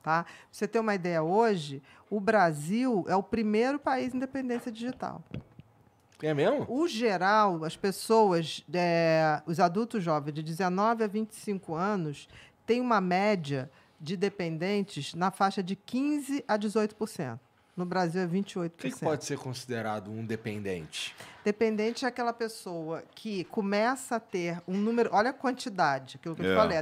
Tá? Pra você ter uma ideia, hoje, o Brasil é o primeiro país em dependência digital. É mesmo? O geral, as pessoas, os adultos jovens de 19 a 25 anos, têm uma média de dependentes na faixa de 15% a 18%. No Brasil é 28%. O que pode ser considerado um dependente? Dependente é aquela pessoa que começa a ter um número... Olha a quantidade, aquilo que eu falei.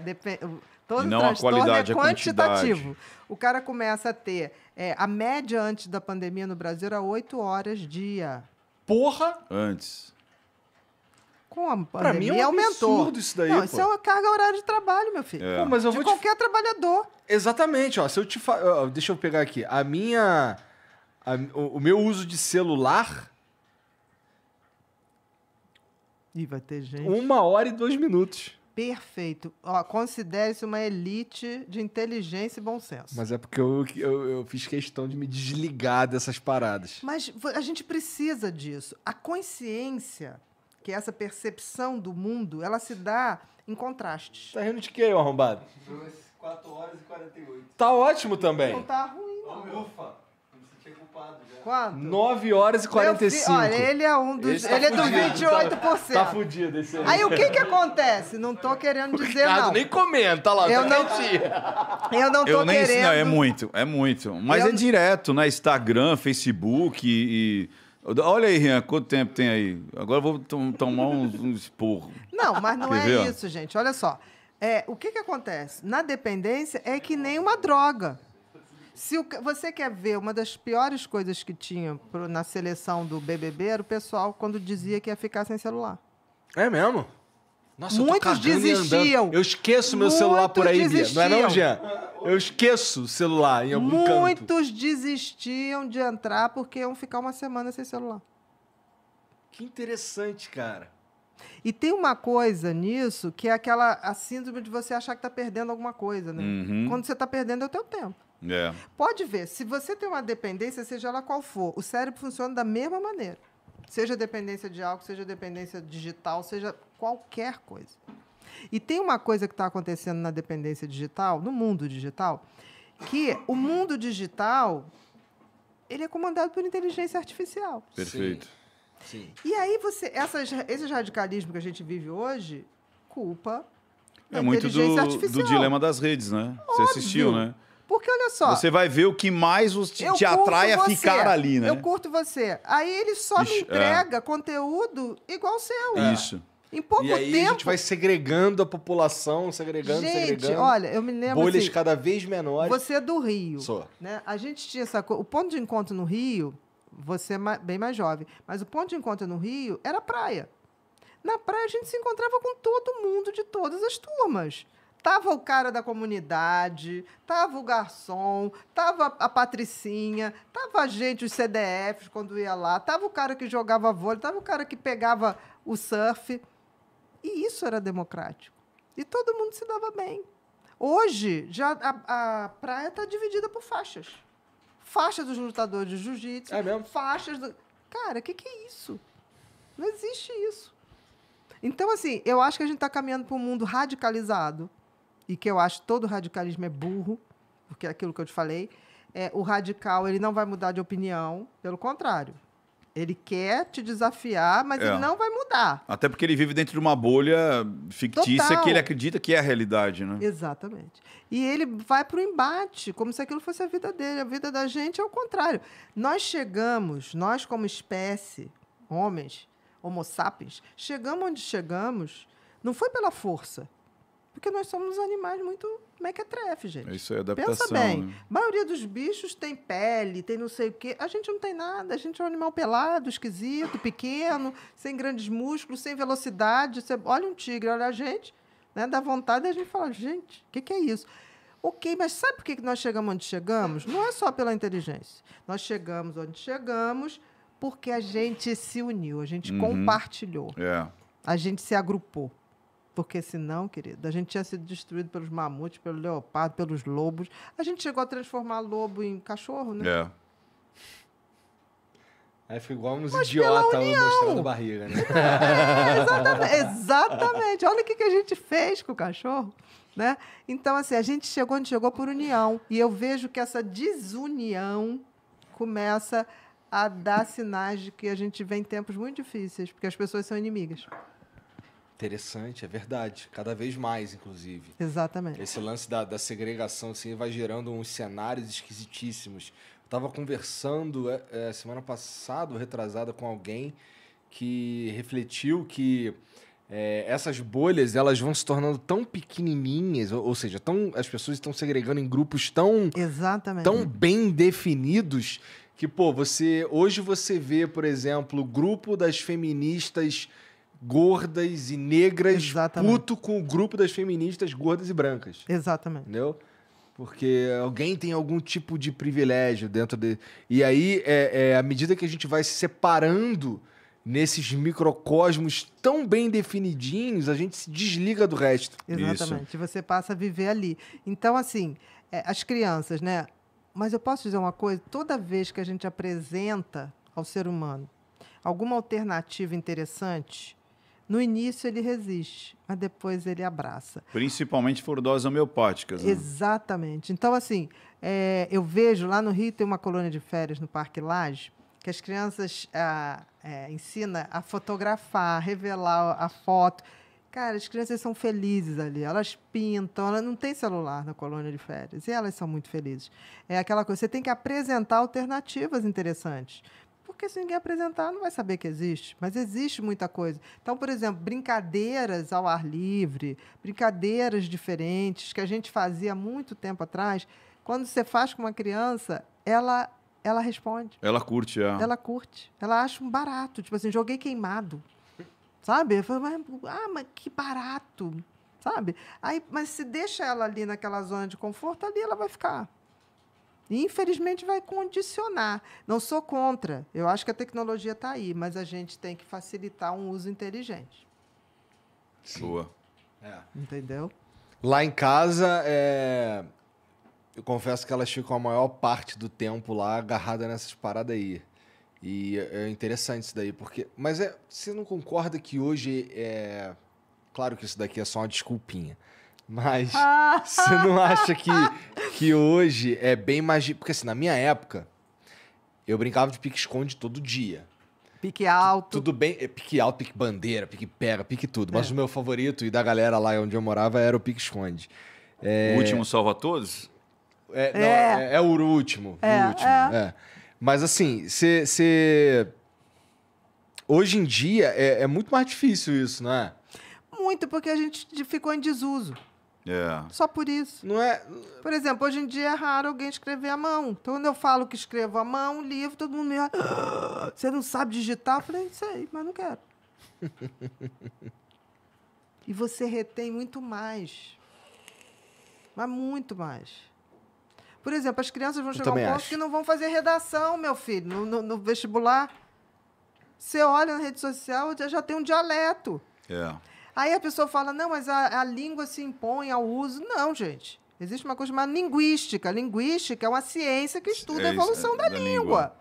Todo transtorno é quantitativo. O cara começa a ter... a média antes da pandemia no Brasil era 8 horas dia. Porra! Antes. Com a pandemia pra mim é um aumentou. absurdo isso daí, Não, isso é uma carga horária de trabalho, meu filho. Pô, mas eu de qualquer trabalhador. Exatamente, ó. Se eu te deixa eu pegar aqui. O meu uso de celular... Ih, vai ter gente. 1 hora e 2 minutos. Perfeito. Ó, considere-se uma elite de inteligência e bom senso. Mas é porque eu fiz questão de me desligar dessas paradas. Mas a gente precisa disso. A consciência, que é essa percepção do mundo, ela se dá em contrastes. Tá rindo de quê, arrombado? 4 horas e 48. Tá ótimo também. Não tá ruim, não. Ufa, me senti culpado já. Quanto? 9 horas e 45. Olha, ele é um dos... Tá ele é do fudido, 28%. Tá fudido esse aí. Aí o que acontece? Não tô querendo dizer, Ricardo não. nem comenta lá. Eu tá não- quietinho. Eu não tô querendo... Não, é muito. Mas Eu- é direto, né? Instagram, Facebook e... Olha aí, Rian, quanto tempo tem aí? Agora eu vou tomar um esporro. Não, mas não Quer é ver, ó? isso, gente. Olha só. O que acontece? Na dependência é que nem uma droga. Se você quer ver, uma das piores coisas que tinha na seleção do BBB era o pessoal quando dizia que ia ficar sem celular. É mesmo? Nossa, eu tô Muitos cagando e desistiam. andando. Eu esqueço meu celular por aí, Bia. Não é não, Jean? Eu esqueço o celular em algum canto. Muitos desistiam de entrar porque iam ficar uma semana sem celular. Que interessante, cara. E tem uma coisa nisso que é a síndrome de você achar que está perdendo alguma coisa, né? Uhum. Quando você está perdendo é o teu tempo. É. Pode ver, se você tem uma dependência, seja ela qual for, o cérebro funciona da mesma maneira. Seja dependência de álcool, seja dependência digital, seja qualquer coisa. E tem uma coisa que está acontecendo na dependência digital, no mundo digital, que o mundo digital ele é comandado por inteligência artificial. Perfeito. Sim. E aí esses radicalismos que a gente vive hoje, culpa da É muito inteligência artificial. do dilema das redes, né? Você assistiu, né? Porque, olha só... Você vai ver o que mais te eu atrai a curto ficar você, ali, né? Eu curto você. Aí ele só me entrega conteúdo igual o seu. Isso. Em pouco E aí tempo... a gente vai segregando a população, segregando. Olha, eu me lembro Bolhas assim, cada vez menores. você é do Rio. Sou. Né? A gente tinha essa coisa... O ponto de encontro no Rio, você é bem mais jovem, mas o ponto de encontro no Rio era praia. Na praia a gente se encontrava com todo mundo de todas as turmas. Tava o cara da comunidade, tava o garçom, tava a patricinha, tava a gente, os CDFs, quando ia lá, tava o cara que jogava vôlei, tava o cara que pegava o surf. E isso era democrático. E todo mundo se dava bem. Hoje, já a praia está dividida por faixas. Faixa dos lutadores de jiu-jitsu, faixas do... Cara, o que é isso? Não existe isso. Então, assim, eu acho que a gente está caminhando para um mundo radicalizado, e que eu acho que todo radicalismo é burro, porque é aquilo que eu te falei. O radical ele não vai mudar de opinião, pelo contrário. Ele quer te desafiar, mas ele não vai mudar. Até porque ele vive dentro de uma bolha fictícia Total. que ele acredita que é a realidade, né? Exatamente. E ele vai para o embate, como se aquilo fosse a vida dele. A vida da gente é o contrário. Nós como espécie, homens, homo sapiens, chegamos onde chegamos, não foi pela força. Porque nós somos animais muito mequetrefe, gente. Isso é adaptação. Pensa bem. Né? A maioria dos bichos tem pele, tem não sei o quê. A gente não tem nada. A gente é um animal pelado, esquisito, pequeno, sem grandes músculos, sem velocidade. Você olha um tigre, olha a gente, né? Dá vontade de a gente falar, gente, o que é isso? Ok, mas sabe por que nós chegamos onde chegamos? Não é só pela inteligência. Nós chegamos onde chegamos porque a gente se uniu, a gente compartilhou. A gente se agrupou. Porque senão, querido, a gente tinha sido destruído pelos mamutes, pelo leopardo, pelos lobos. A gente chegou a transformar lobo em cachorro, né? Aí fica igual uns idiotas mostrando barriga, né? Exatamente. Olha o que a gente fez com o cachorro. né? Então, assim, a gente chegou onde chegou por união. E eu vejo que essa desunião começa a dar sinais de que a gente vem em tempos muito difíceis, porque as pessoas são inimigas. Interessante, é verdade. Cada vez mais, inclusive. Exatamente. Esse lance da segregação assim, vai gerando uns cenários esquisitíssimos. Eu estava conversando semana passada, retrasada, com alguém que refletiu que essas bolhas elas vão se tornando tão pequenininhas, ou seja, as pessoas estão segregando em grupos tão bem definidos que, pô, hoje você vê, por exemplo, o grupo das feministas gordas e negras puto com o grupo das feministas gordas e brancas. Exatamente. Entendeu? Porque alguém tem algum tipo de privilégio dentro de... E aí, à medida que a gente vai se separando nesses microcosmos tão bem definidinhos, a gente se desliga do resto. Exatamente. Isso. Você passa a viver ali. Então, assim, as crianças, né? Mas eu posso dizer uma coisa? Toda vez que a gente apresenta ao ser humano alguma alternativa interessante, no início ele resiste, mas depois ele abraça. Principalmente for doses homeopáticas. Né? Exatamente. Então, assim, eu vejo lá no Rio, tem uma colônia de férias no Parque Lage, que as crianças ensinam a fotografar, revelar a foto. Cara, as crianças são felizes ali, elas pintam, elas não têm celular na colônia de férias, e elas são muito felizes. É aquela coisa, você tem que apresentar alternativas interessantes. Porque se ninguém apresentar, não vai saber que existe. Mas existe muita coisa. Então, por exemplo, brincadeiras ao ar livre, brincadeiras diferentes que a gente fazia há muito tempo atrás. Quando você faz com uma criança, ela responde. Ela curte, Ela curte. Ela acha um barato. Tipo assim, joguei queimado. Sabe? Eu falo, mas que barato. Sabe? Aí, mas se deixa ela ali naquela zona de conforto, ali ela vai ficar. E, infelizmente, vai condicionar. Não sou contra. Eu acho que a tecnologia está aí, mas a gente tem que facilitar um uso inteligente. Boa. Entendeu? Lá em casa, eu confesso que elas ficam a maior parte do tempo lá agarradas nessas paradas aí. E é interessante isso daí, porque... Mas você não concorda que hoje Claro que isso daqui é só uma desculpinha. Mas você não acha que hoje é bem mais... Porque assim, na minha época, eu brincava de pique-esconde todo dia. Pique alto. Tudo bem, pique alto, pique bandeira, pique pega, pique tudo. Mas o meu favorito e da galera lá onde eu morava era o pique-esconde. O último salva todos? É o último. Mas assim, hoje em dia é muito mais difícil isso, não é? Muito, porque a gente ficou em desuso. Só por isso. Não é... Por exemplo, hoje em dia é raro alguém escrever à mão. Então, quando eu falo que escrevo à mão, livro, todo mundo me olha. Você não sabe digitar? Eu falei, sei, mas não quero. E você retém muito mais. Mas muito mais. Por exemplo, as crianças vão chegar a um ponto que não vão fazer redação, meu filho, no vestibular. Você olha na rede social, já tem um dialeto. Aí a pessoa fala, não, mas a língua se impõe ao uso. Não, gente. Existe uma coisa chamada linguística. Linguística é uma ciência que estuda a evolução da língua.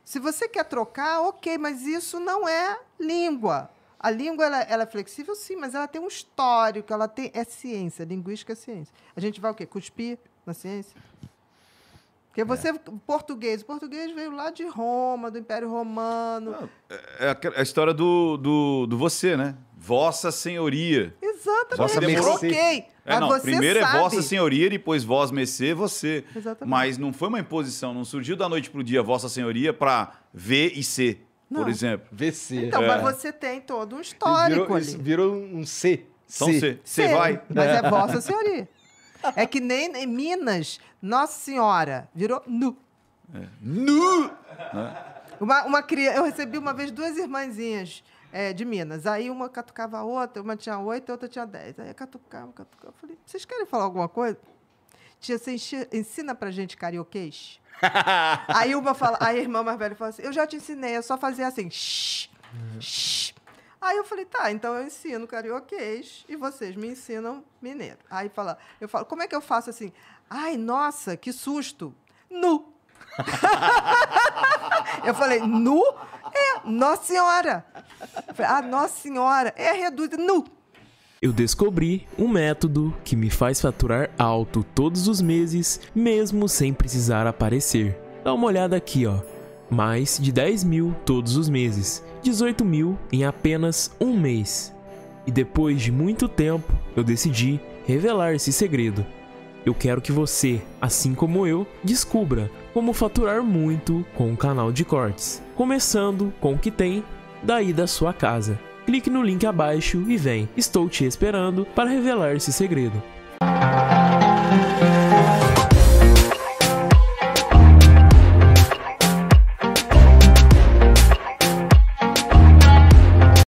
Se você quer trocar, ok, mas isso não é língua. A língua ela é flexível, sim, mas ela tem um histórico, é ciência. Linguística é ciência. A gente vai o quê? Cuspir na ciência? Porque o português veio lá de Roma, do Império Romano. É a história do você, né? Vossa Senhoria. Exatamente. Vossa Ok. Mas primeiro sabe. é Vossa Senhoria, depois Vós Mercê, você. Exatamente. Mas não foi uma imposição, não surgiu da noite pro dia Vossa Senhoria para V e C, por exemplo. VC. Então, mas você tem todo um histórico ali. Virou um C. Então você vai. Mas é Vossa Senhoria. É que nem em Minas, Nossa Senhora virou Nu. Nu! Eu recebi uma vez 2 irmãzinhas de Minas. Aí uma catucava a outra, uma tinha 8, a outra tinha 10. Aí eu catucava. Eu falei, vocês querem falar alguma coisa? Tia, você ensina pra gente carioquês? Aí a irmã mais velha falou assim, eu já te ensinei, é só fazer assim, shh, shh. Aí eu falei, tá, então eu ensino carioquês e vocês me ensinam mineiro. Aí eu falo, como é que eu faço assim? Ai, nossa, que susto. Nu. Eu falei, nu? Nossa Senhora. Eu falei, Nossa Senhora. Reduz, nu. Eu descobri um método que me faz faturar alto todos os meses, mesmo sem precisar aparecer. Dá uma olhada aqui, ó. Mais de 10 mil todos os meses, 18 mil em apenas um mês. E depois de muito tempo, eu decidi revelar esse segredo. Eu quero que você, assim como eu, descubra como faturar muito com o canal de cortes, começando com o que tem daí da sua casa. Clique no link abaixo e vem. Estou te esperando para revelar esse segredo.